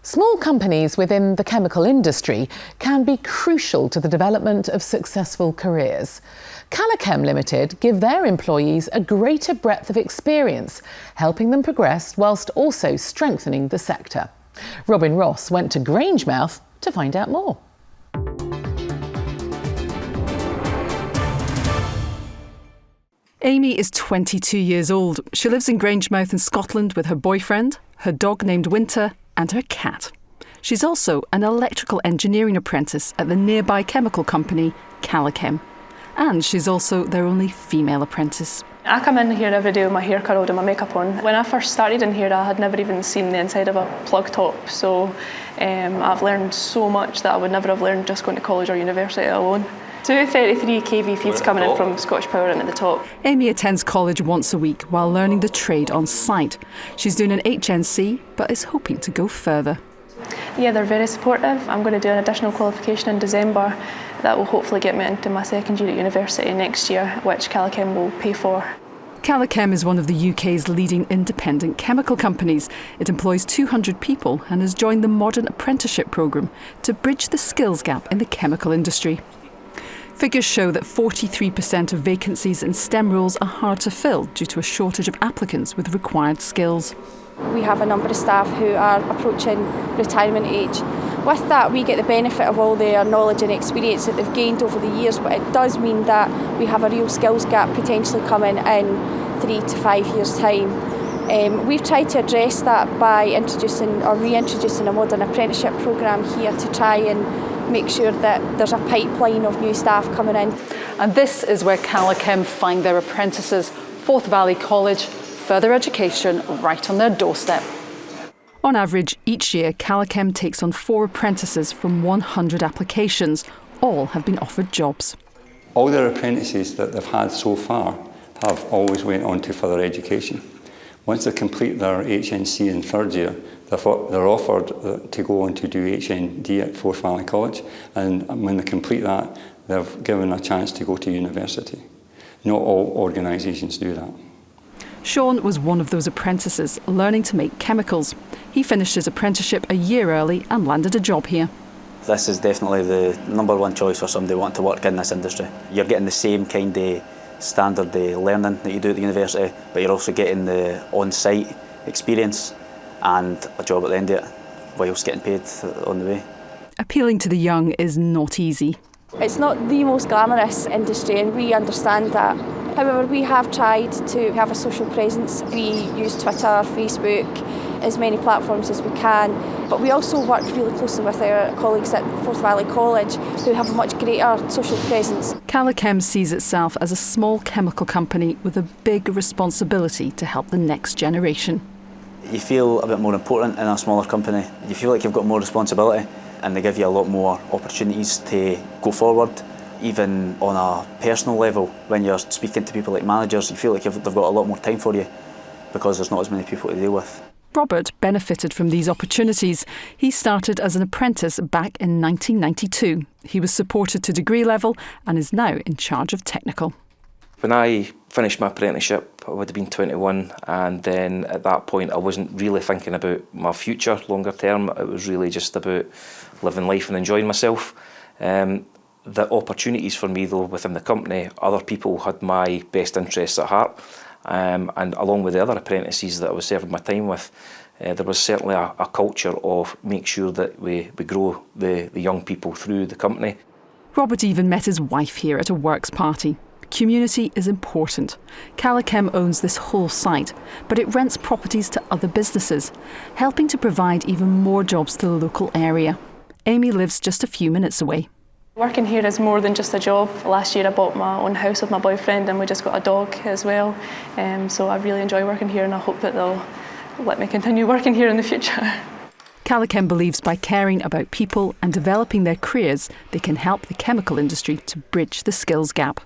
Small companies within the chemical industry can be crucial to the development of successful careers. CalaChem Limited give their employees a greater breadth of experience, helping them progress whilst also strengthening the sector. Robin Ross went to Grangemouth to find out more. Amy is 22 years old. She lives in Grangemouth in Scotland with her boyfriend, her dog named Winter, and her cat. She's also an electrical engineering apprentice at the nearby chemical company CalChem. And she's also their only female apprentice. I come in here every day with my hair curled and my makeup on. When I first started in here, I had never even seen the inside of a plug top. So I've learned so much that I would never have learned just going to college or university alone. 233 kV feeds coming in from Scottish Power in at the top. Amy attends college once a week while learning the trade on site. She's doing an HNC, but is hoping to go further. Yeah, they're very supportive. I'm going to do an additional qualification in December that will hopefully get me into my second year at university next year, which CalChem will pay for. CalChem is one of the UK's leading independent chemical companies. It employs 200 people and has joined the modern apprenticeship programme to bridge the skills gap in the chemical industry. Figures show that 43% of vacancies in STEM roles are hard to fill due to a shortage of applicants with required skills. We have a number of staff who are approaching retirement age. With that, we get the benefit of all their knowledge and experience that they've gained over the years, but it does mean that we have a real skills gap potentially coming in 3 to 5 years' time. We've tried to address that by introducing or reintroducing a modern apprenticeship programme here to try and make sure that there's a pipeline of new staff coming in. And this is where CalChem find their apprentices, Forth Valley College, further education right on their doorstep. On average, each year CalChem takes on 4 apprentices from 100 applications. All have been offered jobs. All their apprentices that they've had so far have always went on to further education. Once they complete their HNC in third year, they're offered to go on to do HND at Forth Valley College, and when they complete that, they're given a chance to go to university. Not all organisations do that. Sean was one of those apprentices learning to make chemicals. He finished his apprenticeship a year early and landed a job here. This is definitely the #1 choice for somebody wanting to work in this industry. You're getting the same kind of standard learning that you do at the university, but you're also getting the on-site experience and a job at the end of it, whilst getting paid on the way. Appealing to the young is not easy. It's not the most glamorous industry, and we understand that. However, we have tried to have a social presence. We use Twitter, Facebook, as many platforms as we can, but we also work really closely with our colleagues at Forth Valley College who have a much greater social presence. CalChem sees itself as a small chemical company with a big responsibility to help the next generation. You feel a bit more important in a smaller company. You feel like you've got more responsibility, and they give you a lot more opportunities to go forward. Even on a personal level, when you're speaking to people like managers, you feel like they've got a lot more time for you because there's not as many people to deal with. Robert benefited from these opportunities. He started as an apprentice back in 1992. He was supported to degree level and is now in charge of technical. When I finished my apprenticeship, I would have been 21, and then at that point I wasn't really thinking about my future longer term. It was really just about living life and enjoying myself. The opportunities for me though within the company, other people had my best interests at heart, and along with the other apprentices that I was serving my time with, there was certainly a culture of make sure that we grow the young people through the company. Robert even met his wife here at a works party. Community is important. CalChem owns this whole site, but it rents properties to other businesses, helping to provide even more jobs to the local area. Amy lives just a few minutes away. Working here is more than just a job. Last year I bought my own house with my boyfriend and we just got a dog as well. So I really enjoy working here, and I hope that they'll let me continue working here in the future. CalChem believes by caring about people and developing their careers, they can help the chemical industry to bridge the skills gap.